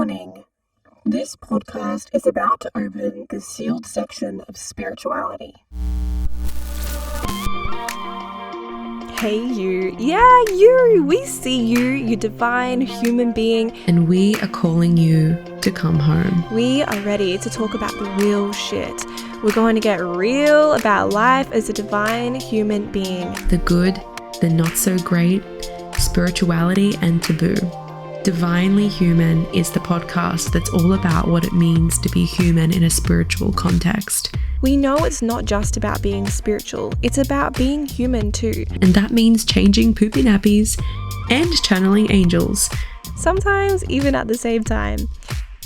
Warning. This podcast is about to open the sealed section of spirituality. Hey you, yeah you, we see you, you divine human being. And we are calling you to come home. We are ready to talk about the real shit. We're going to get real about life as a divine human being. The good, the not so great, spirituality and taboo. Divinely Human is the podcast that's all about what it means to be human in a spiritual context. We know it's not just about being spiritual, it's about being human too. And that means changing poopy nappies and channeling angels. Sometimes even at the same time.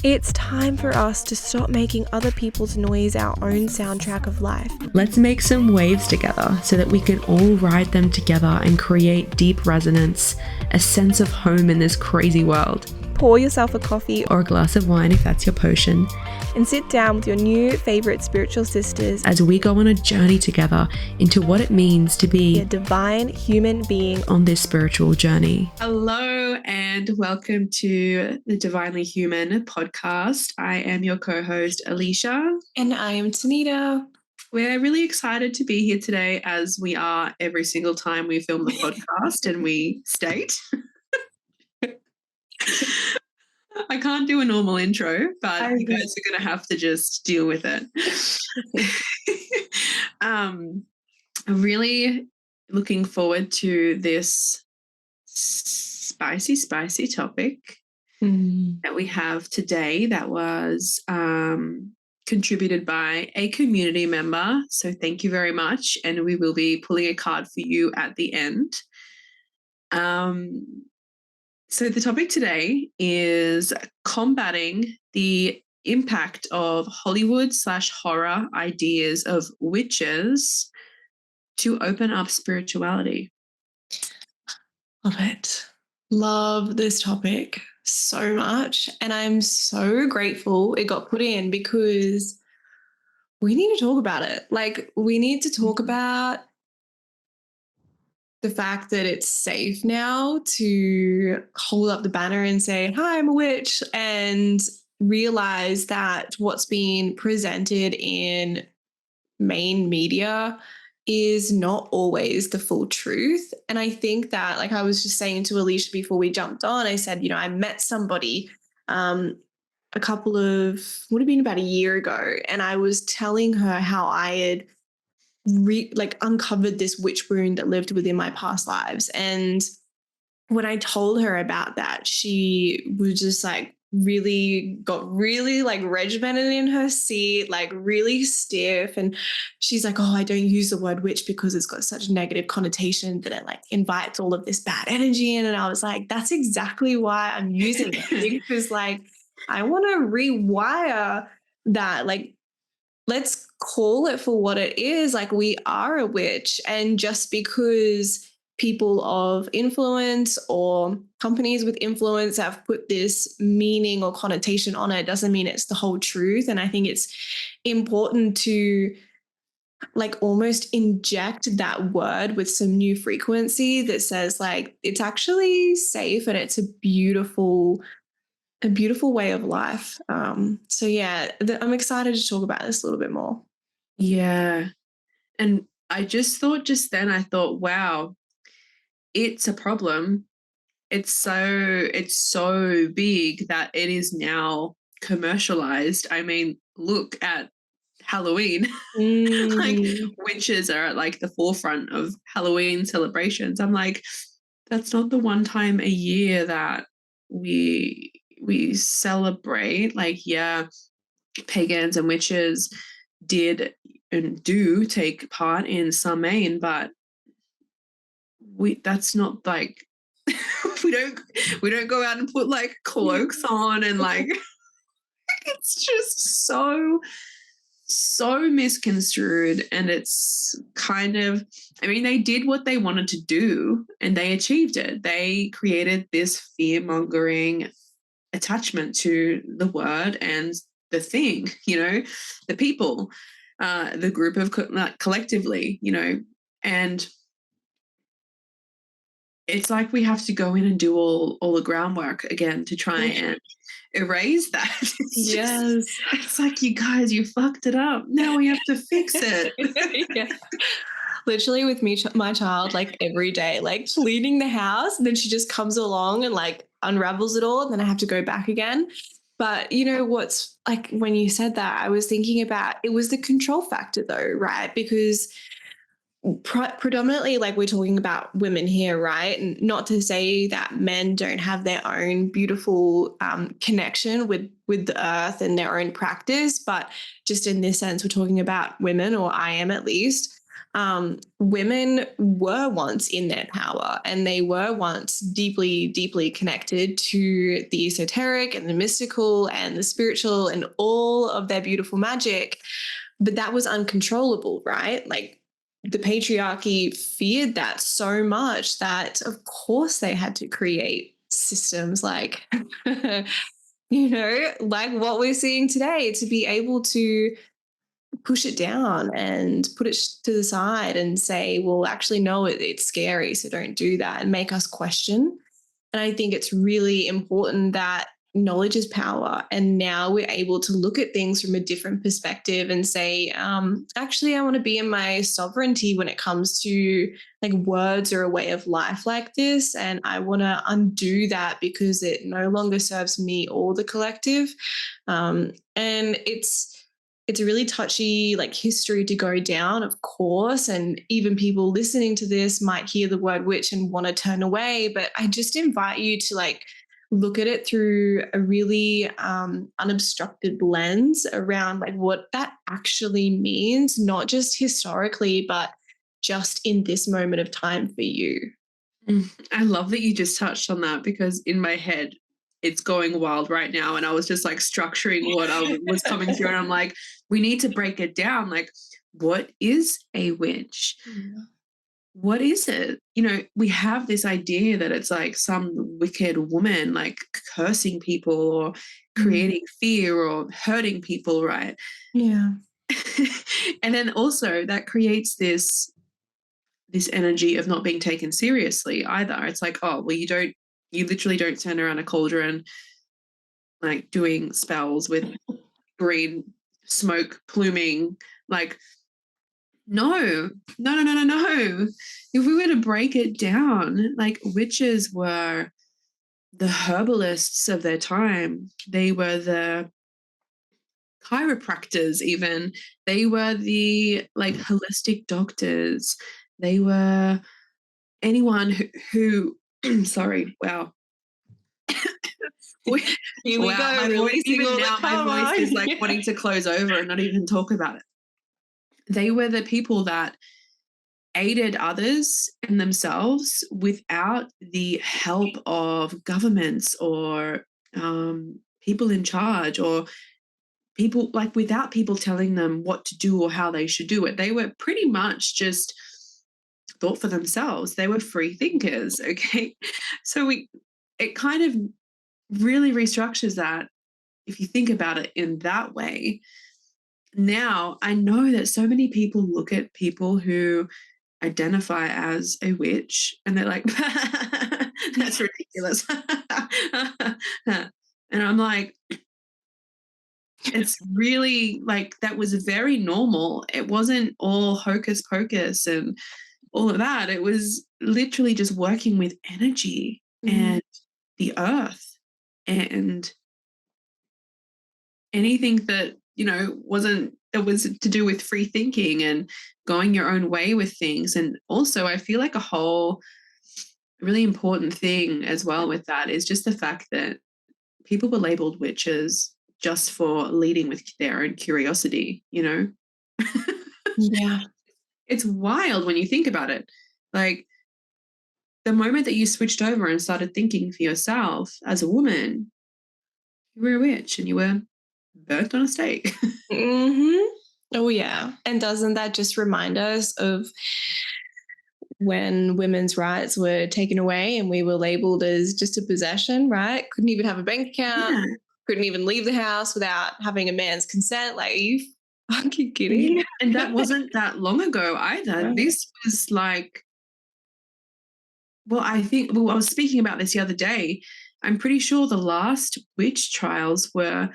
It's time for us to stop making other people's noise our own soundtrack of life. Let's make some waves together so that we can all ride them together and create deep resonance, a sense of home in this crazy world. Pour yourself a coffee Or a glass of wine if that's your potion. and sit down with your new favorite spiritual sisters As we go on a journey together into what it means to be a divine human being. on this spiritual journey. Hello and welcome to the Divinely Human podcast. I am your co-host Aleisha. And I am Tanita. We're really excited to be here today, as we are every single time we film the podcast and we state. I can't do a normal intro, but you guys are going to have to just deal with it. I'm really looking forward to this spicy topic that we have today that was contributed by a community member. So thank you very much. And we will be pulling a card for you at the end. So the topic today is combating the impact of Hollywood/horror ideas of witches to open up spirituality. Love it. Love this topic so much. And I'm so grateful it got put in because we need to talk about it. Like, we need to talk about the fact that it's safe now to hold up the banner and say, "Hi, I'm a witch," and realize that what's being presented in main media is not always the full truth. And I think that, like I was just saying to Aleisha before we jumped on, I said, I met somebody a couple of, would have been about a year ago, and I was telling her how I had uncovered this witch wound that lived within my past lives. And when I told her about that, she was just like got really regimented in her seat, like really stiff. And she's like, "Oh, I don't use the word witch because it's got such a negative connotation that it like invites all of this bad energy in." And I was like, that's exactly why I'm using it, because like I want to rewire that. Like, let's call it for what it is. Like, we are a witch. And just because people of influence or companies with influence have put this meaning or connotation on it doesn't mean it's the whole truth. And I think it's important to like almost inject that word with some new frequency that says like it's actually safe and it's a beautiful way of life. So yeah, I'm excited to talk about this a little bit more. Yeah. And I just thought I thought, wow, it's a problem. It's so big that it is now commercialized. I mean, look at Halloween. Like, witches are at like the forefront of Halloween celebrations. I'm like, that's not the one time a year that we celebrate. Like, yeah, pagans and witches did and do take part in Samhain, but that's not like we don't go out and put like cloaks on and like it's just so misconstrued. And it's kind of, I mean, they did what they wanted to do and they achieved it. They created this fear-mongering attachment to the word and the thing, the people, the group of collectively, and it's like we have to go in and do all the groundwork again to try and erase that. It's like, you guys, you fucked it up. Now we have to fix it. Yeah. Literally with me, my child, like every day, like cleaning the house, and then she just comes along and like unravels it all, and then I have to go back again. But you know what's like, when you said that, I was thinking about, it was the control factor though, right? Because predominantly, like, we're talking about women here, right? And not to say that men don't have their own beautiful connection with the earth and their own practice, but just in this sense, we're talking about women, or I am at least. Women were once in their power, and they were once deeply, deeply connected to the esoteric and the mystical and the spiritual and all of their beautiful magic. But that was uncontrollable, right? Like, the patriarchy feared that so much that, of course, they had to create systems like, like what we're seeing today, to be able to push it down and put it to the side and say, well, actually, no, it's scary, so don't do that, and make us question. And I think it's really important that knowledge is power. And now we're able to look at things from a different perspective and say, actually, I want to be in my sovereignty when it comes to like words or a way of life like this. And I want to undo that because it no longer serves me or the collective. And it's a really touchy like history to go down, of course, and even people listening to this might hear the word witch and want to turn away, but I just invite you to like look at it through a really unobstructed lens around like what that actually means, not just historically, but just in this moment of time for you. I love that you just touched on that, because in my head, it's going wild right now. And I was just like structuring what I was coming through. And I'm like, we need to break it down. Like, what is a witch? What is it? We have this idea that it's like some wicked woman, like cursing people or creating fear or hurting people, right? Yeah. And then also that creates this energy of not being taken seriously either. It's like, oh, well, you literally don't stand around a cauldron like doing spells with green smoke pluming. Like, no. If we were to break it down, like, witches were the herbalists of their time. They were the chiropractors, even. They were the like holistic doctors. They were anyone who sorry, wow. Here we Wow, go, my voice, releasing even all now, the my voice is like karma. wanting to close over and not even talk about it. They were the people that aided others and themselves without the help of governments or people in charge, or people, like, without people telling them what to do or how they should do it. They were pretty much just thought for themselves. They were free thinkers, okay? So it kind of really restructures that if you think about it in that way. Now, I know that so many people look at people who identify as a witch and they're like, that's ridiculous. And I'm like, it's really like, that was very normal. It wasn't all hocus pocus and all of that. It was literally just working with energy and the earth, and anything that wasn't, that was to do with free thinking and going your own way with things. And also, I feel like a whole really important thing as well with that is just the fact that people were labeled witches just for leading with their own curiosity. Yeah. It's wild when you think about it. Like, the moment that you switched over and started thinking for yourself as a woman, you were a witch and you were burnt on a stake. Oh, yeah. And doesn't that just remind us of when women's rights were taken away and we were labeled as just a possession, right? Couldn't even have a bank account, Yeah. couldn't even leave the house without having a man's consent. Like, are you fucking kidding? Yeah, and that wasn't that long ago either. Right. This was like Well, I think, I was speaking about this the other day. I'm pretty sure the last witch trials were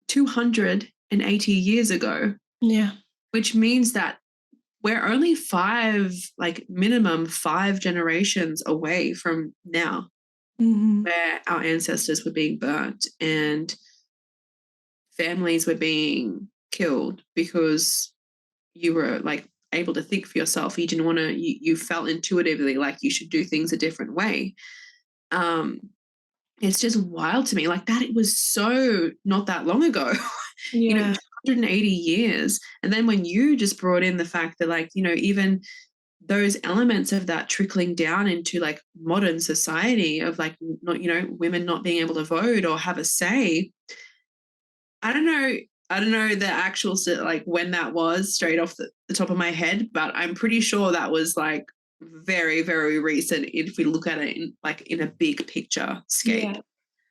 280 years ago, Yeah. which means that we're only minimum 5 generations away from now, where our ancestors were being burnt and families were being killed because you were like able to think for yourself. You didn't want to, you felt intuitively like you should do things a different way. It's just wild to me, like that it was so not that long ago. Yeah. 280 years. And then when you just brought in the fact that, like, even those elements of that trickling down into like modern society of like not, women not being able to vote or have a say. I don't know the actual like when that was straight off the top of my head, but I'm pretty sure that was like very, very recent if we look at it in a big picture scape. Yeah.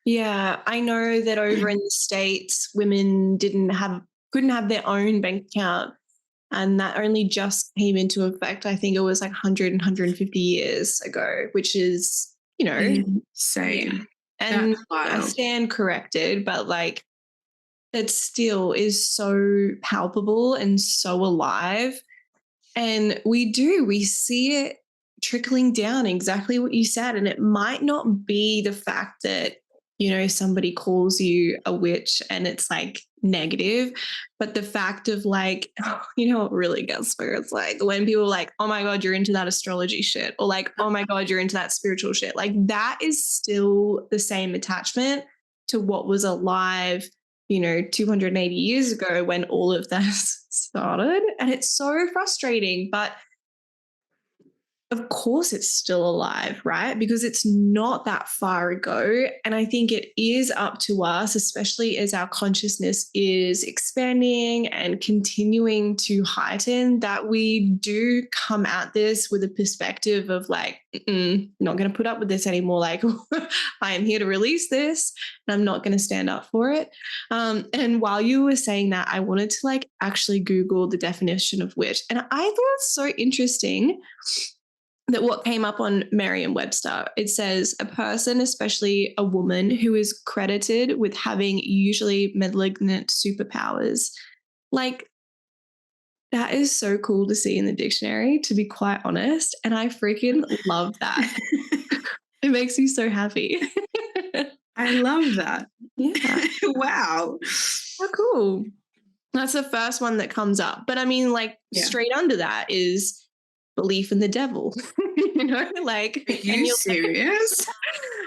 Yeah, I know that over in the States, women couldn't have their own bank account. And that only just came into effect, I think it was like 100 and 150 years ago, which is, Insane. yeah. And That's wild. I stand corrected, but like it still is so palpable and so alive. And we see it trickling down, exactly what you said. And it might not be the fact that, somebody calls you a witch and it's like negative, but the fact of like, what really gets me? It's like when people are like, oh my God, you're into that astrology shit, or like, oh my God, you're into that spiritual shit. Like that is still the same attachment to what was alive 280 years ago when all of that started. And it's so frustrating, but of course it's still alive, right? Because it's not that far ago. And I think it is up to us, especially as our consciousness is expanding and continuing to heighten, that we do come at this with a perspective of like, not going to put up with this anymore. Like, I am here to release this and I'm not going to stand up for it. And while you were saying that, I wanted to like actually Google the definition of witch. And I thought it's so interesting that what came up on Merriam-Webster, it says a person, especially a woman, who is credited with having usually malignant superpowers. Like, that is so cool to see in the dictionary, to be quite honest. And I freaking love that. It makes me so happy. I love that. Yeah. Wow. How cool. That's the first one that comes up. But I mean, like, straight under that is belief in the devil. Like, are you serious?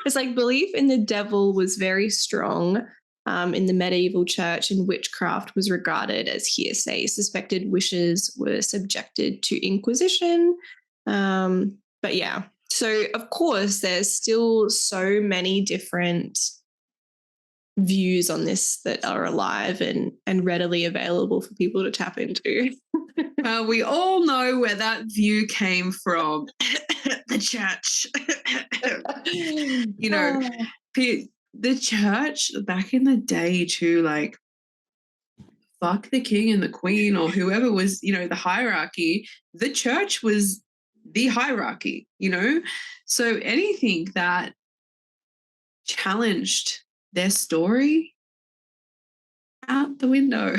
It's like belief in the devil was very strong in the medieval church, and witchcraft was regarded as hearsay. Suspected witches were subjected to inquisition. But yeah, so of course there's still so many different views on this that are alive and readily available for people to tap into. Well, we all know where that view came from. The church. The church back in the day too, like, fuck the king and the queen or whoever was, the hierarchy. The church was the hierarchy, So anything that challenged their story, out the window.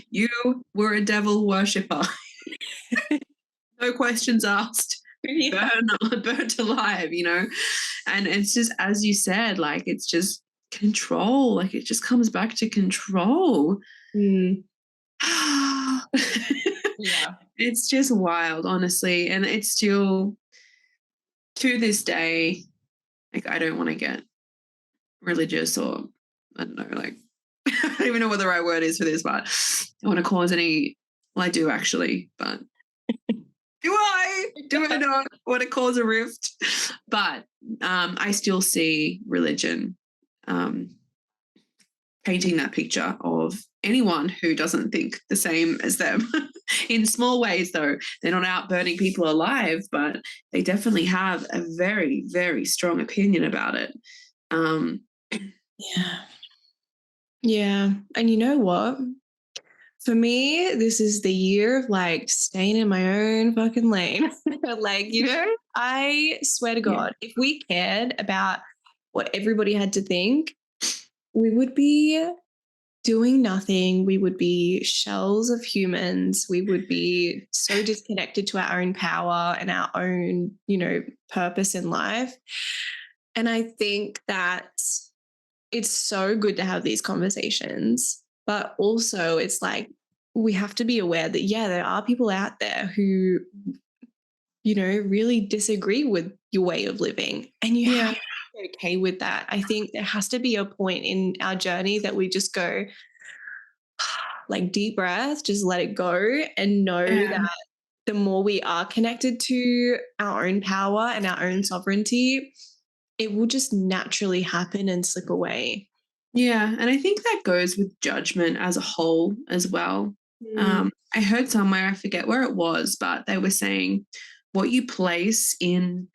You were a devil worshipper. No questions asked. Burnt alive, And it's just, as you said, like, it's just control. Like, it just comes back to control. Yeah. It's just wild, honestly. And it's still, to this day, like, I don't want to get religious, or I don't know, like, I don't even know what the right word is for this, but I don't want to cause any, well, I do actually, but do I not want to cause a rift? But I still see religion painting that picture of anyone who doesn't think the same as them. In small ways, though. They're not out burning people alive, but they definitely have a very, very strong opinion about it. Yeah. And you know what? For me, this is the year of like staying in my own fucking lane. Like, I swear to Yeah. God, if we cared about what everybody had to think, we would be doing nothing. We would be shells of humans. We would be so disconnected to our own power and our own, purpose in life. And I think that it's so good to have these conversations, but also it's like we have to be aware that, yeah, there are people out there who, really disagree with your way of living, and you have to be okay with that. I think there has to be a point in our journey that we just go, like, deep breath, just let it go, and know that the more we are connected to our own power and our own sovereignty, it will just naturally happen and slip away. Yeah, and I think that goes with judgment as a whole as well. I heard somewhere, I forget where it was, but they were saying what you place in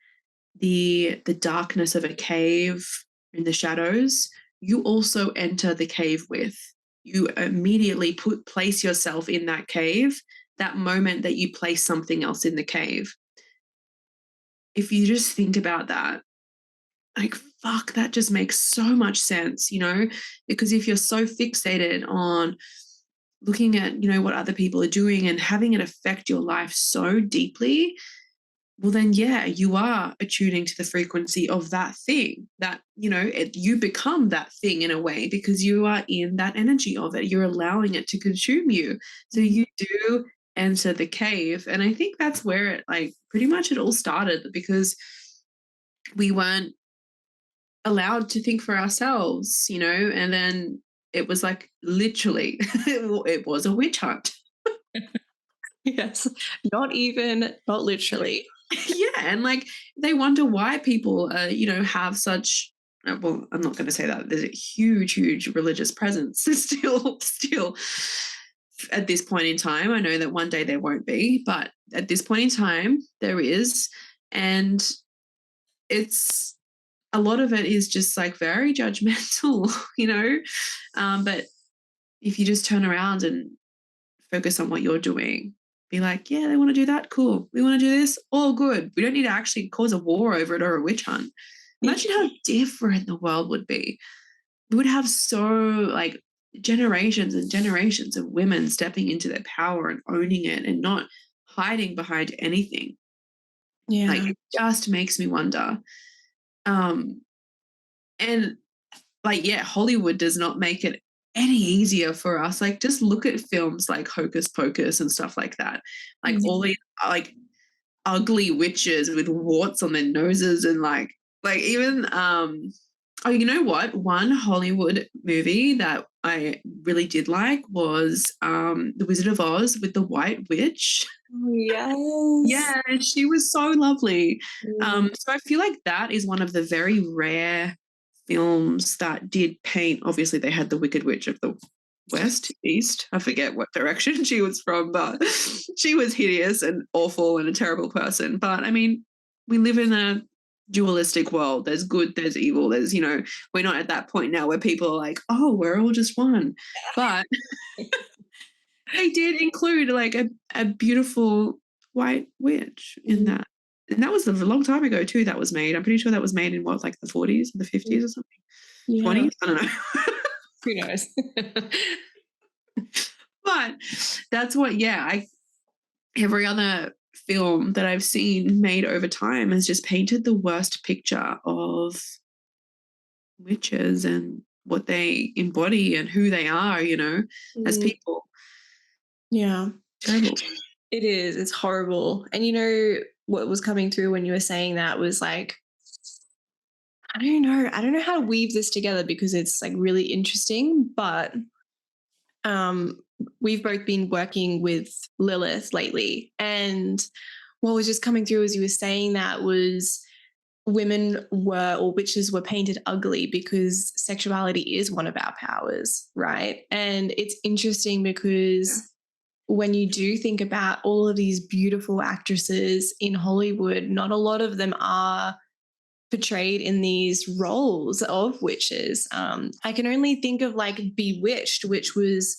the darkness of a cave, in the shadows, you also enter the cave with. You immediately place yourself in that cave that moment that you place something else in the cave. If you just think about that, like, fuck, that just makes so much sense, because if you're so fixated on looking at, what other people are doing and having it affect your life so deeply, well, then, yeah, you are attuning to the frequency of that thing that, you become that thing in a way because you are in that energy of it. You're allowing it to consume you. So you do enter the cave. And I think that's where it, like, pretty much it all started, because we weren't allowed to think for ourselves, and then it was like literally it was a witch hunt. Yes, not literally. Yeah, and like they wonder why people have such well, I'm not going to say that there's a huge religious presence still at this point in time. I know that one day there won't be, but at this point in time there is. And it's a lot of it is just like very judgmental, but if you just turn around and focus on what you're doing, be like, yeah, they want to do that, cool. We want to do this, all good. We don't need to actually cause a war over it or a witch hunt. Imagine how different the world would be. We would have so, like, generations and generations of women stepping into their power and owning it and not hiding behind anything. Yeah. Like, it just makes me wonder. And like, yeah, Hollywood does not make it any easier for us. Like, just look at films like Hocus Pocus and stuff like that. Like all these like ugly witches with warts on their noses and like even oh, you know what? One Hollywood movie that I really did like was The Wizard of Oz with the White Witch. Yes. Yeah, she was so lovely. So I feel like that is one of the very rare films that did paint. Obviously, they had the Wicked Witch of the East. I forget what direction she was from, but she was hideous and awful and a terrible person. But I mean, we live in a dualistic world. There's good, there's evil. There's, we're not at that point now where people are like, oh, we're all just one. But they did include like a beautiful white witch in that. And that was a long time ago too that was made. I'm pretty sure that was made in what, like the 40s or the 50s or something? 20s? I don't know. Who knows? But that's what, every other film that I've seen made over time has just painted the worst picture of witches and what they embody and who they are, as people. Yeah. Terrible. It is. It's horrible. And what was coming through when you were saying that was like, I don't know how to weave this together because it's like really interesting, but we've both been working with Lilith lately, and what was just coming through as you were saying that was women or witches were painted ugly because sexuality is one of our powers, right? And it's interesting because when you do think about all of these beautiful actresses in Hollywood, not a lot of them are portrayed in these roles of witches. I can only think of like Bewitched, which was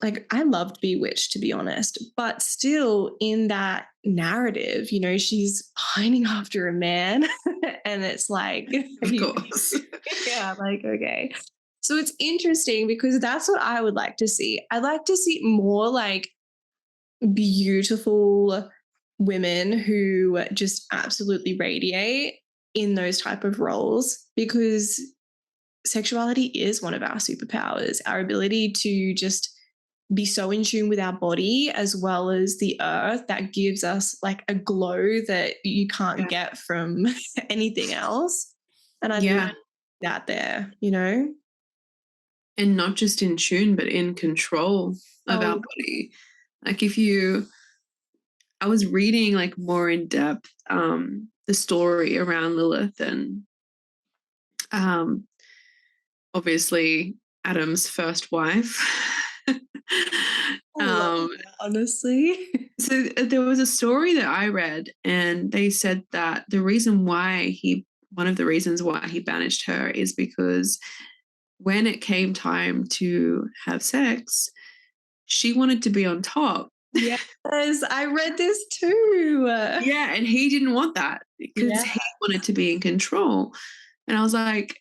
like I loved Bewitched, to be honest, but still in that narrative, you know, she's pining after a man and it's like, Of course. yeah, like, okay. So it's interesting because that's what I would like to see. I'd like to see more like beautiful women who just absolutely radiate in those type of roles, because sexuality is one of our superpowers, our ability to just be so in tune with our body as well as the earth, that gives us like a glow that you can't get from anything else. And I'd love that there, you know? And not just in tune, but in control of our body. Like I was reading like more in depth the story around Lilith and obviously Adam's first wife. Honestly. So there was a story that I read, and they said that one of the reasons why he banished her is because when it came time to have sex, she wanted to be on top. Yes, I read this too. Yeah, and he didn't want that because he wanted to be in control. And I was like,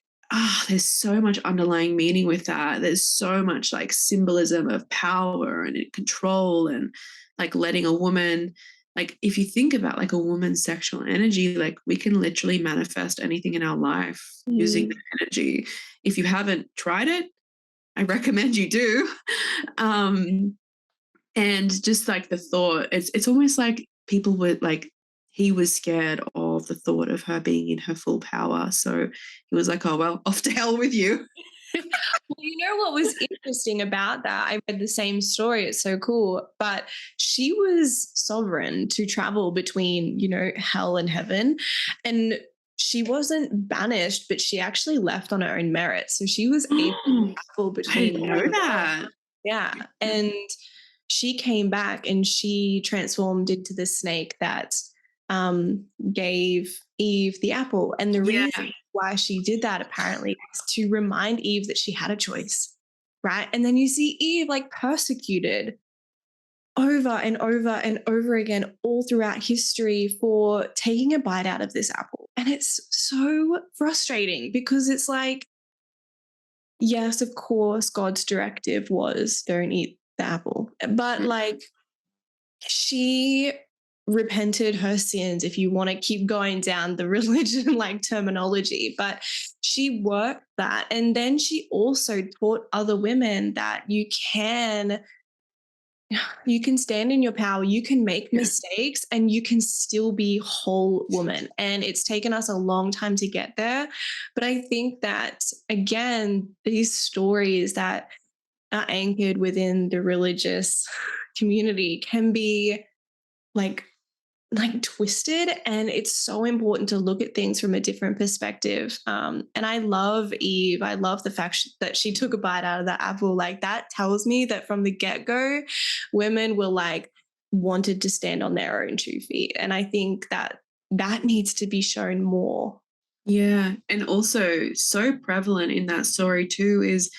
there's so much underlying meaning with that. There's so much like symbolism of power and control and like letting a woman, like if you think about like a woman's sexual energy, like we can literally manifest anything in our life using that energy. If you haven't tried it, I recommend you do. And just like the thought, it's almost like people were like, he was scared of the thought of her being in her full power. So he was like, oh, well, off to hell with you. Well, you know what was interesting about that? I read the same story. It's so cool. But she was sovereign to travel between, you know, hell and heaven. And she wasn't banished, but she actually left on her own merit. So she was able to travel between. I didn't know that. Yeah. And she came back and she transformed into the snake that gave Eve the apple. And the reason why she did that apparently is to remind Eve that she had a choice, right? And then you see Eve like persecuted over and over and over again all throughout history for taking a bite out of this apple. And it's so frustrating because it's like, yes, of course, God's directive was don't eat the apple. But like she repented her sins, if you want to keep going down the religion like terminology, but she worked that. And then she also taught other women that you can stand in your power, you can make mistakes, and you can still be whole woman. And it's taken us a long time to get there. But I think that, again, these stories that are anchored within the religious community can be like twisted, and it's so important to look at things from a different perspective. And I love Eve. I love the fact that she took a bite out of that apple. Like that tells me that from the get-go, women were like wanted to stand on their own 2 feet. And I think that needs to be shown more. Yeah. And also so prevalent in that story too is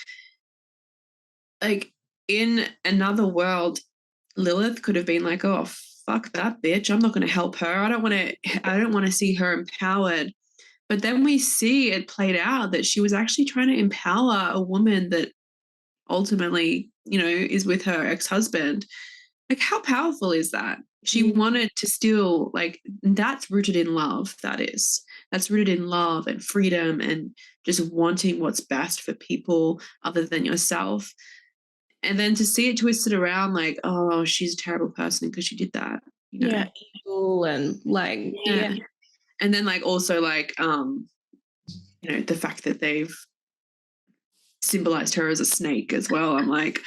like in another world, Lilith could have been like, oh, fuck that bitch. I'm not going to help her. I don't want to see her empowered. But then we see it played out that she was actually trying to empower a woman that ultimately, you know, is with her ex-husband. Like how powerful is that? She wanted to still like, that's rooted in love. That's rooted in love and freedom and just wanting what's best for people other than yourself. And then to see it twisted around like, oh, she's a terrible person because she did that. You know? Yeah, evil and like, yeah. And then like also like, you know, the fact that they've symbolized her as a snake as well. I'm like,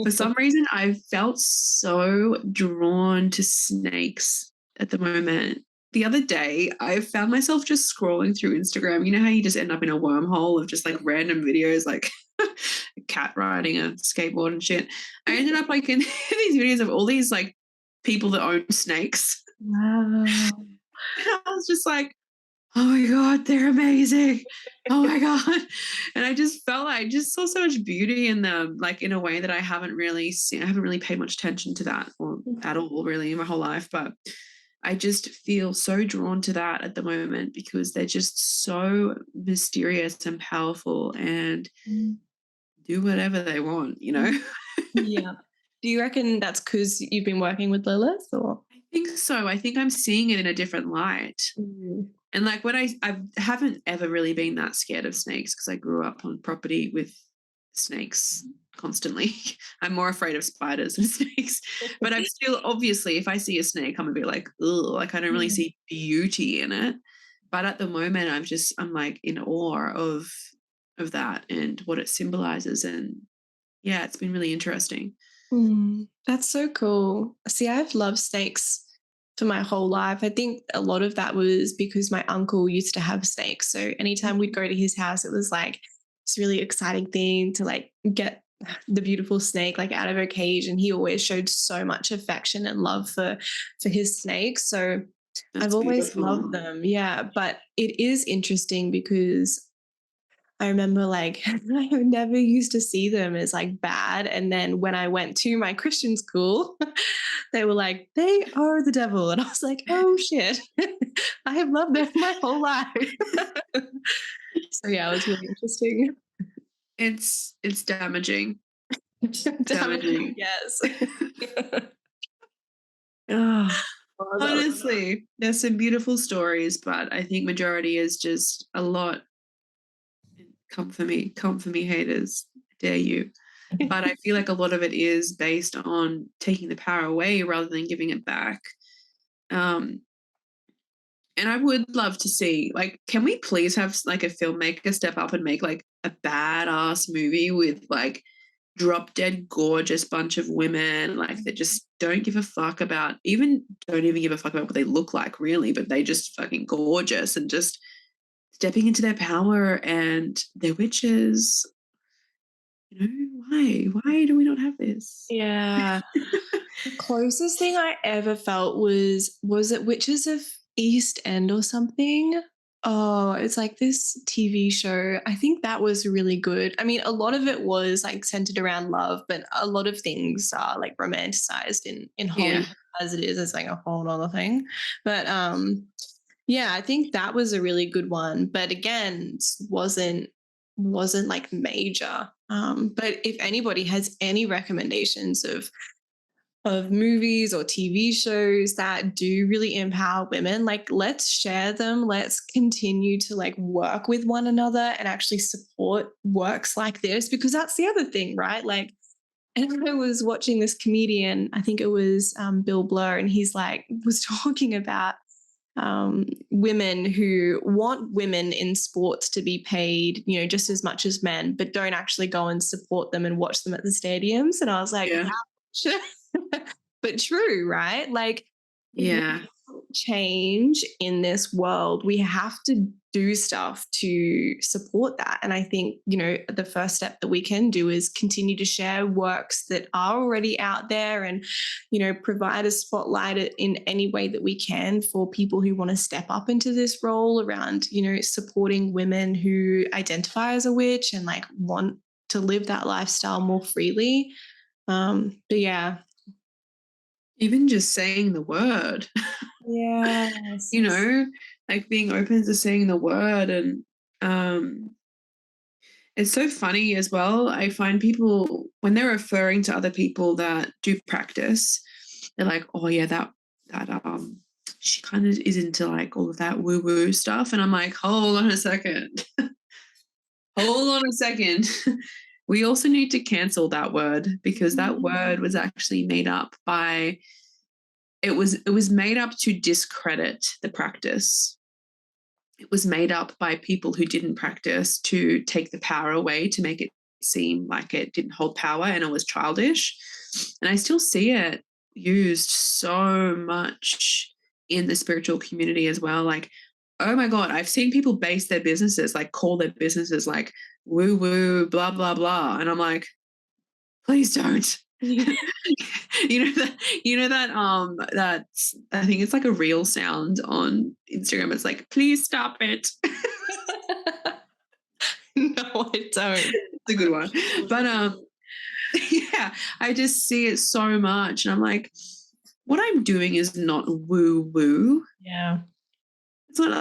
for some reason, I felt so drawn to snakes at the moment. The other day, I found myself just scrolling through Instagram. You know how you just end up in a wormhole of just like random videos, like a cat riding a skateboard and shit. I ended up like in these videos of all these like people that own snakes. Wow. And I was just like, oh my God, they're amazing. Oh my God. And I just felt like I just saw so much beauty in them, like in a way that I haven't really seen. I haven't really paid much attention to that or at all really in my whole life. But I just feel so drawn to that at the moment because they're just so mysterious and powerful and do whatever they want, you know? Yeah. Do you reckon that's because you've been working with Lilith, or? I think so. I think I'm seeing it in a different light. And like when I haven't ever really been that scared of snakes because I grew up on property with snakes constantly. I'm more afraid of spiders than snakes. But I'm still, obviously, if I see a snake, I'm gonna be like, ugh, like I don't really see beauty in it. But at the moment I'm like in awe of that and what it symbolizes. And yeah, it's been really interesting. That's so cool. See, I've loved snakes for my whole life. I think a lot of that was because my uncle used to have snakes. So anytime we'd go to his house, it was like this really exciting thing to like get the beautiful snake like out of her cage. And he always showed so much affection and love for his snakes. So That's I've always beautiful. loved them. Yeah. But it is interesting because I remember like I never used to see them as like bad. And then when I went to my Christian school, they were like, they are the devil. And I was like, oh shit. I have loved them my whole life. So yeah, it was really interesting. It's damaging. Damaging, yes. Honestly, there's some beautiful stories, but I think majority is just a lot. Come for me, haters. Dare you. But I feel like a lot of it is based on taking the power away rather than giving it back. And I would love to see, like, can we please have like a filmmaker step up and make like a badass movie with like drop dead gorgeous bunch of women like that just don't give a fuck about don't even give a fuck about what they look like really, but they just fucking gorgeous and just stepping into their power and they're witches. You know, why do we not have this? Yeah. The closest thing I ever felt was it Witches of East End or something? Oh, it's like this TV show. I think that was really good. I mean, a lot of it was like centered around love, but a lot of things are like romanticized in Hollywood as it is. It's like a whole other thing. But yeah, I think that was a really good one. But again, wasn't like major. But if anybody has any recommendations of movies or TV shows that do really empower women, like let's share them. Let's continue to like work with one another and actually support works like this, because that's the other thing, right? Like, and I was watching this comedian, I think it was Bill Burr, and he's like was talking about women who want women in sports to be paid, you know, just as much as men, but don't actually go and support them and watch them at the stadiums. And I was like, wow, but true, right? Like, Yeah. change in this world, we have to do stuff to support that. And I think, you know, the first step that we can do is continue to share works that are already out there and, you know, provide a spotlight in any way that we can for people who want to step up into this role around, you know, supporting women who identify as a witch and like want to live that lifestyle more freely. But yeah. Even just saying the word. Yes. You know, like being open to saying the word. And it's so funny as well. I find people when they're referring to other people that do practice, they're like, oh yeah, that she kind of is into like all of that woo-woo stuff. And I'm like, hold on a second. Hold on a second. We also need to cancel that word because that word was actually made up by it was made up to discredit the practice. It was made up by people who didn't practice to take the power away, to make it seem like it didn't hold power and it was childish. And I still see it used so much in the spiritual community as well. Like, oh my God, I've seen people base their businesses, like call their businesses like woo woo, blah, blah, blah. And I'm like, please don't. You know that I think it's like a real sound on Instagram. It's like, please stop it. No, I don't. It's a good one. But yeah, I just see it so much. And I'm like, what I'm doing is not woo-woo. Yeah. It's not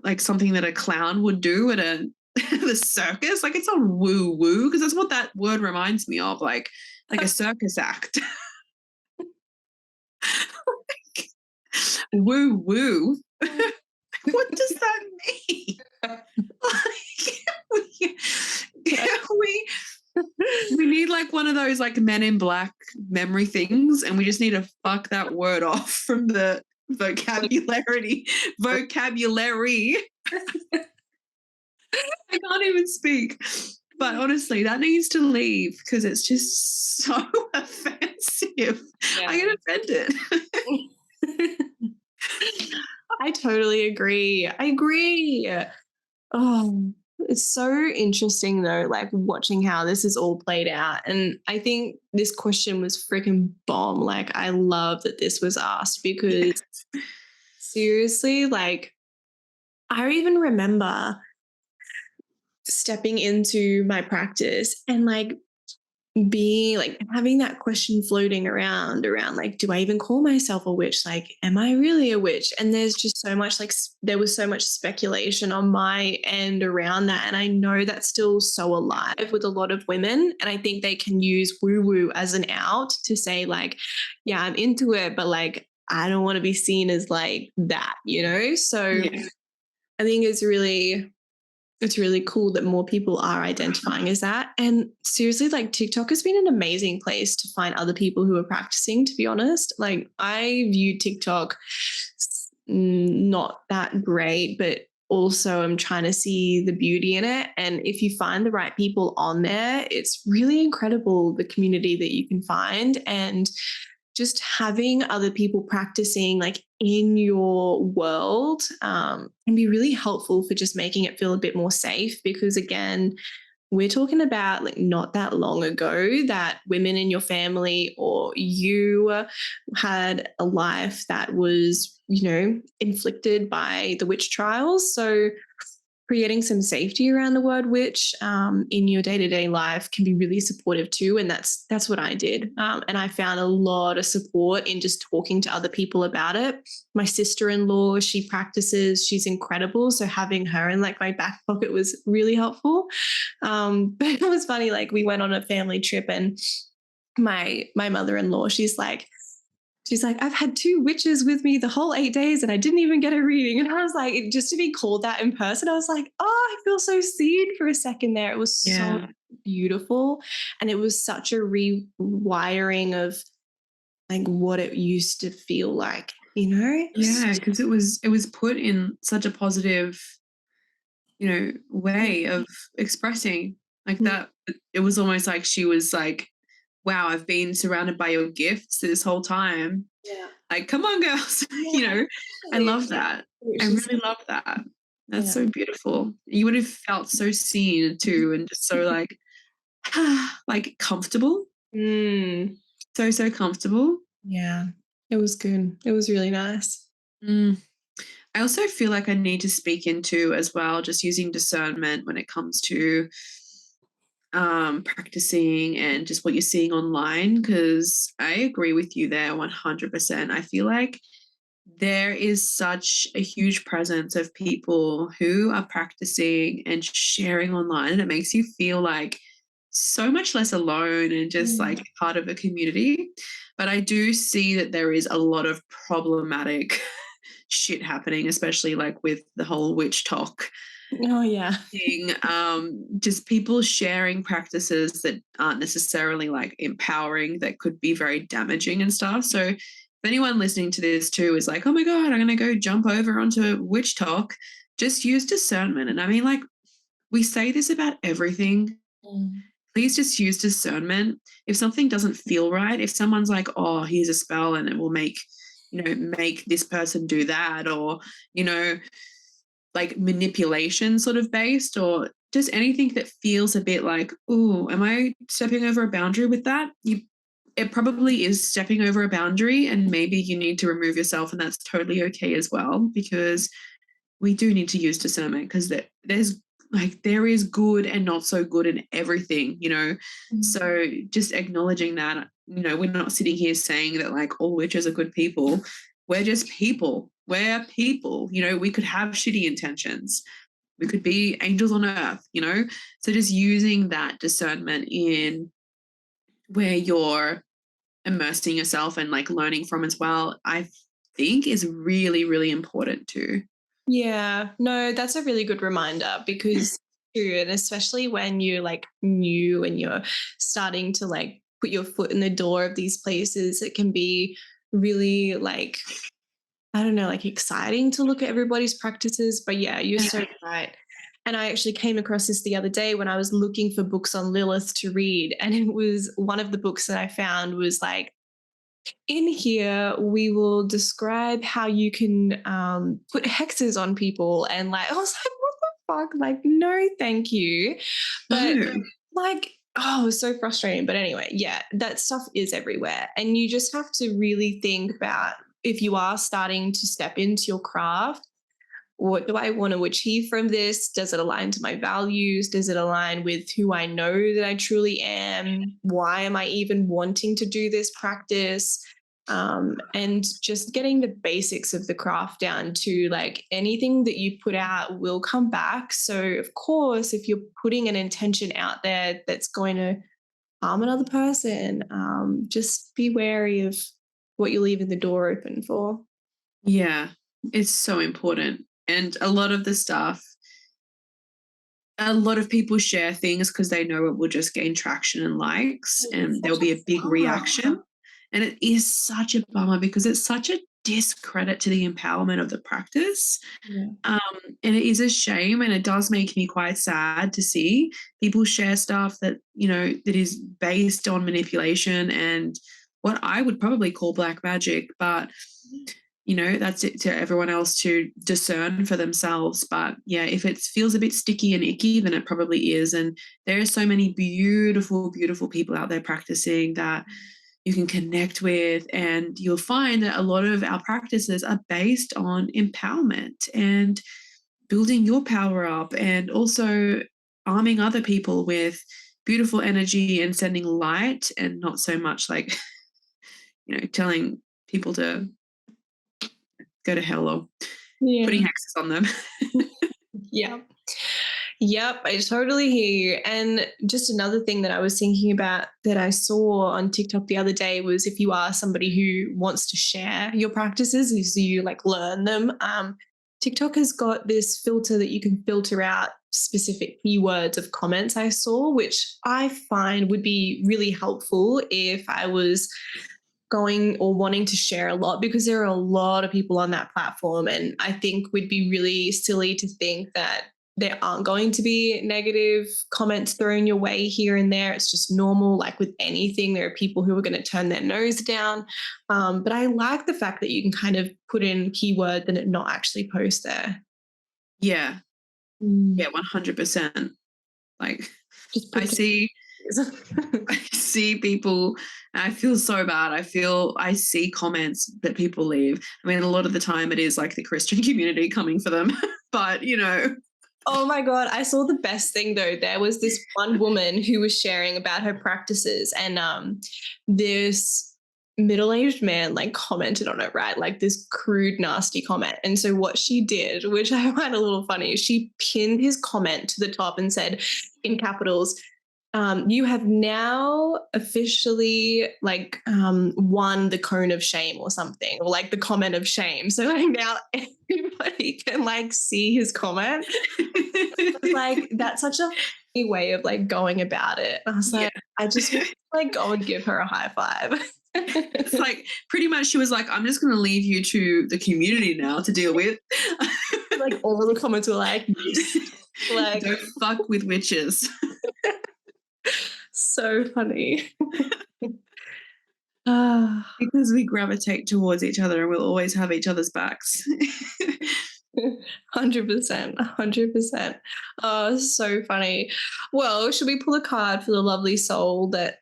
like something that a clown would do at the circus. Like, it's not woo-woo, because that's what that word reminds me of, like a circus act. Woo-woo. What does that mean? we need like one of those like Men in Black memory things, and we just need to fuck that word off from the vocabulary. I can't even speak. But honestly, that needs to leave, because it's just so offensive. Yeah. I get offended. I totally agree. I agree. Oh, it's so interesting though, like watching how this is all played out. And I think this question was freaking bomb. Like, I love that this was asked, because seriously, like, I even remember stepping into my practice and like being like having that question floating around like, do I even call myself a witch? Like, am I really a witch? And there's just so much like there was so much speculation on my end around that, and I know that's still so alive with a lot of women, and I think they can use woo woo as an out to say like, yeah, I'm into it, but like I don't want to be seen as like that, so Yeah. I think it's really cool that more people are identifying as that. And seriously, like, TikTok has been an amazing place to find other people who are practicing, to be honest. Like, I view TikTok not that great, but also I'm trying to see the beauty in it. And if you find the right people on there, it's really incredible, the community that you can find. And just having other people practicing like in your world can be really helpful for just making it feel a bit more safe, because again, we're talking about like not that long ago that women in your family or you had a life that was, inflicted by the witch trials. So creating some safety around the word witch in your day-to-day life can be really supportive too. And that's what I did. And I found a lot of support in just talking to other people about it. My sister-in-law, she practices, she's incredible. So having her in like my back pocket was really helpful. But it was funny, like we went on a family trip, and my mother-in-law, she's like, I've had 2 witches with me the whole 8 days and I didn't even get a reading. And I was like, just to be called that in person, I was like, oh, I feel so seen for a second there. It was so beautiful. And it was such a rewiring of like what it used to feel like, Yeah, because it was put in such a positive, way of expressing like that. It was almost like she was like, wow, I've been surrounded by your gifts this whole time. Yeah. Like, come on, girls. I love that. I really love that. That's so beautiful. You would have felt so seen too, and just so like, like comfortable. So comfortable. Yeah. It was good. It was really nice. I also feel like I need to speak into as well, just using discernment when it comes to practicing and just what you're seeing online, because I agree with you there 100%. I feel like there is such a huge presence of people who are practicing and sharing online, and it makes you feel like so much less alone and just like part of a community. But I do see that there is a lot of problematic shit happening, especially like with the whole witch talk. Oh yeah. Thing, just people sharing practices that aren't necessarily like empowering, that could be very damaging and stuff. So if anyone listening to this too is like, oh my God, I'm going to go jump over onto witch talk, just use discernment. And I mean, like, we say this about everything. Please just use discernment. If something doesn't feel right, if someone's like, oh, here's a spell and it will make this person do that, or, like manipulation sort of based, or just anything that feels a bit like, ooh, am I stepping over a boundary with that? It probably is stepping over a boundary, and maybe you need to remove yourself, and that's totally okay as well, because we do need to use discernment, because there is good and not so good in everything, you know. So just acknowledging that, you know, we're not sitting here saying that like all witches are good people. We're just people. We're people, you know. We could have shitty intentions. We could be angels on earth, you know. So just using that discernment in where you're immersing yourself and like learning from as well, I think is really, really important too. Yeah, no, that's a really good reminder, because true, and especially when you're like new and you're starting to like put your foot in the door of these places, it can be really like, I don't know, like exciting to look at everybody's practices. But yeah, you're so right. And I actually came across this the other day when I was looking for books on Lilith to read. And it was one of the books that I found was like, in here, we will describe how you can put hexes on people. And like, I was like, what the fuck? Like, no, thank you. But like, oh, it was so frustrating. But anyway, yeah, that stuff is everywhere. And you just have to really think about, if you are starting to step into your craft, what do I want to achieve from this? Does it align to my values? Does it align with who I know that I truly am? Why am I even wanting to do this practice? And just getting the basics of the craft down to like anything that you put out will come back. So, of course, if you're putting an intention out there that's going to harm another person, just be wary of what you're leaving the door open for. Yeah, it's so important. And a lot of the stuff, a lot of people share things because they know it will just gain traction and likes, and there'll be a big reaction. And it is such a bummer, because it's such a discredit to the empowerment of the practice. Yeah. And it is a shame, and it does make me quite sad to see people share stuff that, you know, that is based on manipulation and what I would probably call black magic. But you know, that's it to everyone else to discern for themselves. But yeah, if it feels a bit sticky and icky, then it probably is. And there are so many beautiful, beautiful people out there practicing that you can connect with. And you'll find that a lot of our practices are based on empowerment and building your power up, and also arming other people with beautiful energy and sending light, and not so much like, you know, telling people to go to hell or putting hexes on them. Yeah. Yep, I totally hear you. And just another thing that I was thinking about that I saw on TikTok the other day was, if you are somebody who wants to share your practices, as you like learn them, TikTok has got this filter that you can filter out specific keywords of comments I saw, which I find would be really helpful if I was going or wanting to share a lot, because there are a lot of people on that platform. And I think we'd be really silly to think that there aren't going to be negative comments thrown your way here and there. It's just normal. Like with anything, there are people who are going to turn their nose down. But I like the fact that you can kind of put in keywords and it not actually post there. Yeah. Yeah, 100%. Like I see people, and I feel so bad. I see comments that people leave. I mean, a lot of the time it is like the Christian community coming for them, but you know. Oh my God, I saw the best thing though. There was this one woman who was sharing about her practices, and this middle-aged man like commented on it, right? Like this crude, nasty comment. And so what she did, which I find a little funny, is she pinned his comment to the top and said in capitals, you have now officially like won the cone of shame or something, or like the comment of shame. So like now everybody can like see his comment. Like that's such a funny way of like going about it. I was like, I just want to like go and give her a high five. It's like pretty much she was like, I'm just going to leave you to the community now to deal with. Like all the comments were like, don't fuck with witches. So funny. Because we gravitate towards each other and we'll always have each other's backs. 100%, 100%. Oh, so funny. Well, should we pull a card for the lovely soul that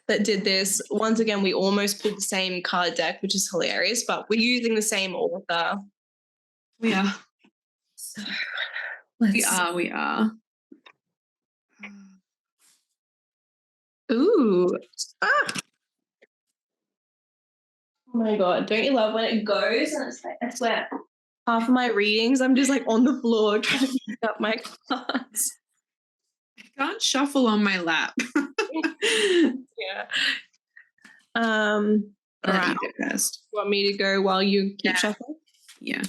did this? Once again, we almost pulled the same card deck, which is hilarious, but we're using the same author. We are. So We are. Ooh. Ah. Oh my God. Don't you love when it goes? And it's like, I swear, half of my readings, I'm just like on the floor trying to pick up my cards. I can't shuffle on my lap. Yeah. All right. You go first. Want me to go while you keep Yeah. shuffling? Yeah.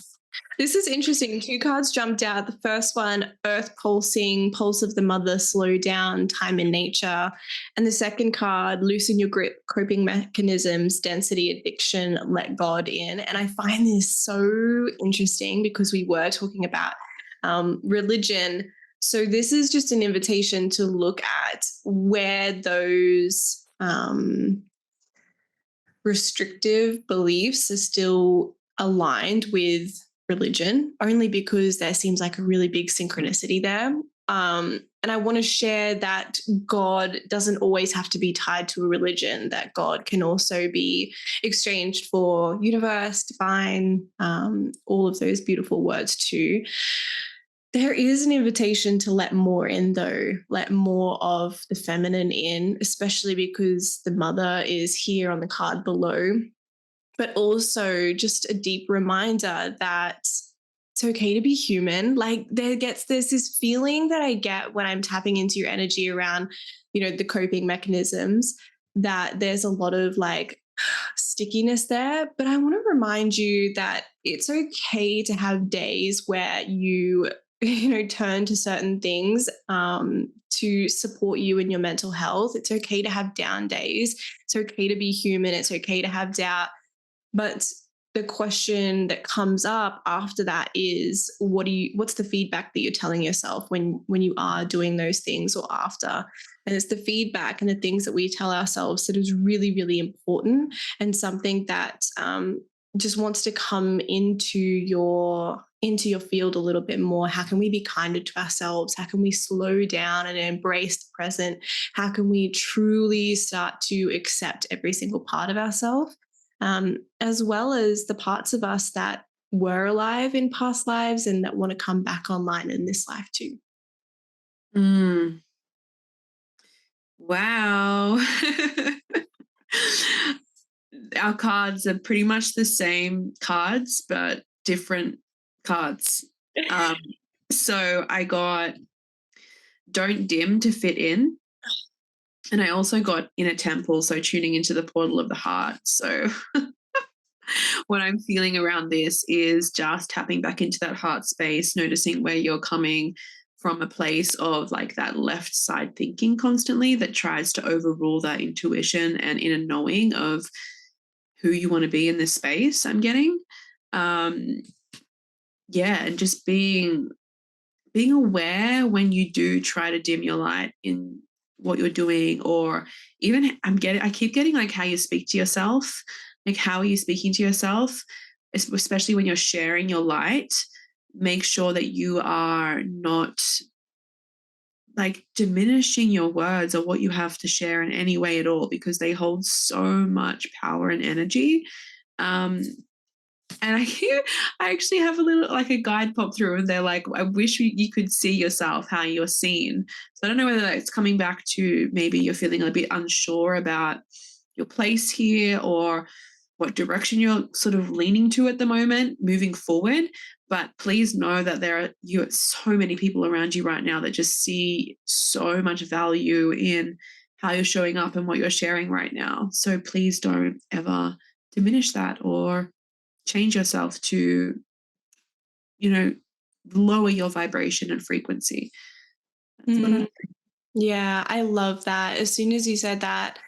This is interesting. 2 cards jumped out. The first one, Earth pulsing, pulse of the mother, slow down, time in nature. And the second card, loosen your grip, coping mechanisms, density, addiction, let God in. And I find this so interesting because we were talking about religion. So this is just an invitation to look at where those restrictive beliefs are still aligned with religion, only because there seems like a really big synchronicity there. And I want to share that God doesn't always have to be tied to a religion, that God can also be exchanged for universe, divine, all of those beautiful words too. There is an invitation to let more in, though, let more of the feminine in, especially because the mother is here on the card below. But also just a deep reminder that it's okay to be human. Like there's this feeling that I get when I'm tapping into your energy around, the coping mechanisms, that there's a lot of like stickiness there. But I want to remind you that it's okay to have days where you turn to certain things to support you in your mental health. It's okay to have down days. It's okay to be human. It's okay to have doubt. But the question that comes up after that is, what's the feedback that you're telling yourself when you are doing those things or after? And it's the feedback and the things that we tell ourselves that is really, really important, and something that just wants to come into your field a little bit more. How can we be kinder to ourselves? How can we slow down and embrace the present? How can we truly start to accept every single part of ourselves? As well as the parts of us that were alive in past lives and that want to come back online in this life too. Wow. Our cards are pretty much the same cards, but different cards. So I got Don't Dim to Fit In. And I also got Inner Temple, so tuning into the portal of the heart. So what I'm feeling around this is just tapping back into that heart space, noticing where you're coming from a place of like that left side thinking constantly that tries to overrule that intuition and inner knowing of who you want to be in this space. I'm getting, and just being aware when you do try to dim your light in what you're doing, or even I keep getting like how you speak to yourself. Like, how are you speaking to yourself, especially when you're sharing your light? Make sure that you are not like diminishing your words or what you have to share in any way at all, because they hold so much power and energy. And I actually have a little like a guide pop through, and they're like, I wish you could see yourself how you're seen. So I don't know whether it's coming back to maybe you're feeling a bit unsure about your place here or what direction you're sort of leaning to at the moment moving forward. But please know that there are so many people around you right now that just see so much value in how you're showing up and what you're sharing right now. So please don't ever diminish that or change yourself to, lower your vibration and frequency. That's what I'm Yeah, I love that. As soon as you said that,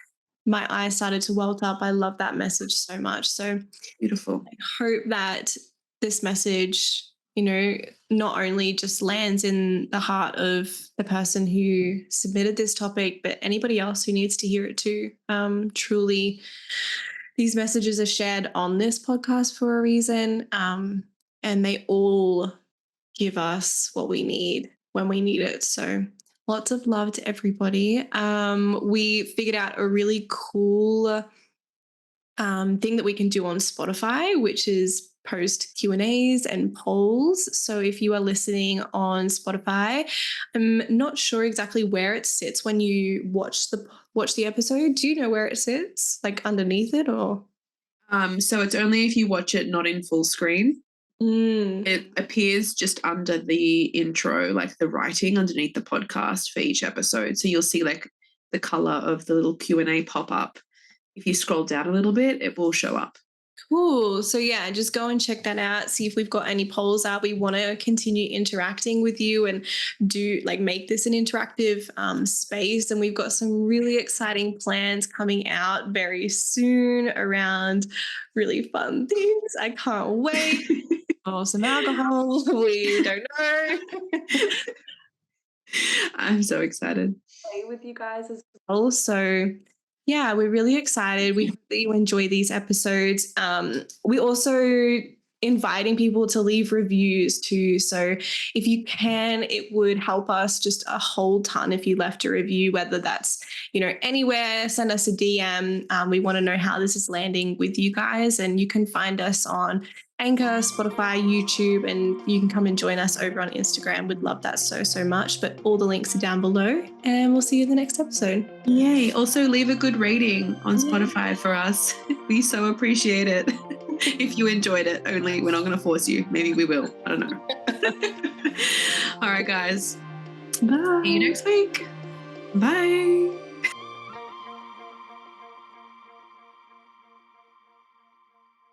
my eyes started to welt up. I love that message so much. So beautiful. I hope that this message, not only just lands in the heart of the person who submitted this topic, but anybody else who needs to hear it too. Truly, these messages are shared on this podcast for a reason. and they all give us what we need when we need it. So lots of love to everybody. We figured out a really cool thing that we can do on Spotify, which is post Q&As and polls. So if you are listening on Spotify, I'm not sure exactly where it sits when you watch the episode. Do you know where it sits? Like underneath it or? So it's only if you watch it not in full screen. It appears just under the intro, like the writing underneath the podcast for each episode. So you'll see like the color of the little Q&A pop up. If you scroll down a little bit, it will show up. Cool. So yeah, just go and check that out. See if we've got any polls out. We want to continue interacting with you and make this an interactive space. And we've got some really exciting plans coming out very soon around really fun things. I can't wait. Or some alcohol. We don't know. I'm so excited. Play with you guys as well. So yeah, we're really excited. We hope that you enjoy these episodes. We also inviting people to leave reviews too. So if you can, it would help us just a whole ton if you left a review, whether that's, anywhere, send us a DM. We want to know how this is landing with you guys, and you can find us on Anchor, Spotify, YouTube, and you can come and join us over on Instagram. We'd love that so much. But all the links are down below, and we'll see you in the next episode. Yay. Also leave a good rating on Spotify for us. We so appreciate it. If you enjoyed it, only we're not going to force you. Maybe we will. I don't know. All right, guys. Bye. See you next week. Bye.